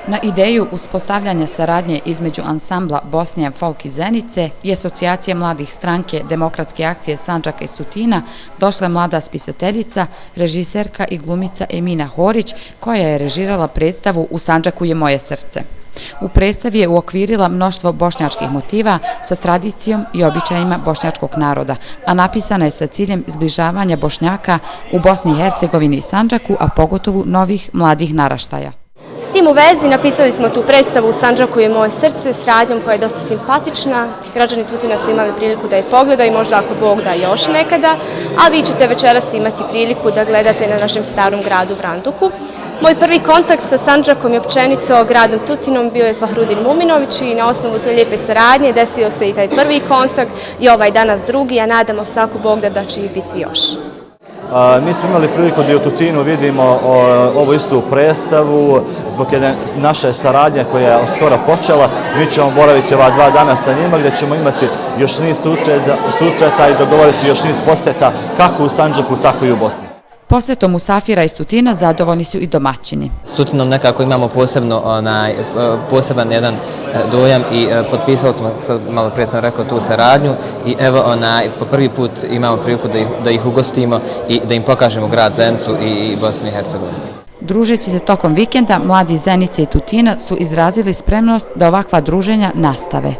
Na ideju uspostavljanja saradnje između ansambla Bosnija folk iz Zenice i asocijacije mladih stranke Demokratske akcije Sandžaka iz Tutina došla je mlada spisateljica, režiserka i glumica Emina Horić, koja je režirala predstavu U Sandžaku je moje srce. U predstavi je uokvirila mnoštvo bošnjačkih motiva sa tradicijom i običajima bošnjačkog naroda, a napisana je sa ciljem zbližavanja Bošnjaka u Bosni i Hercegovini i Sandžaku, a pogotovo novih mladih naraštaja. S tim u vezi napisali smo tu predstavu U Sandžaku je moje srce s radnjom koja je dosta simpatična. Građani Tutina su imali priliku da je pogledaju, možda ako Bog da još nekada, a vi ćete večeras imati priliku da gledate na našem starom gradu Vranduku. Moj prvi kontakt sa Sandžakom i općenito gradom Tutinom bio je Fahrudin Muminović i na osnovu te lijepe saradnje desio se i taj prvi kontakt i ovaj danas drugi, a nadamo se ako Bog da će ih biti još. Mi smo imali priliku da u Tutinu vidimo ovu istu predstavu zbog jedne naše saradnje koja je skoro počela. Mi ćemo boraviti ova 2 dana sa njima gdje ćemo imati još niz susreta i dogovoriti još niz posjeta kako u Sandžaku, tako i u Bosni. Posjetom Musafira iz Tutina zadovoljni su i domaćini. S Tutinom nekako imamo poseban jedan dojam i potpisali smo, malo prije sam rekao, tu saradnju i evo po prvi put imamo priliku da ih ugostimo i da im pokažemo grad Zenicu i Bosnu i Hercegovinu. Družeći se tokom vikenda, mladi iz Zenice i Tutina su izrazili spremnost da ovakva druženja nastave.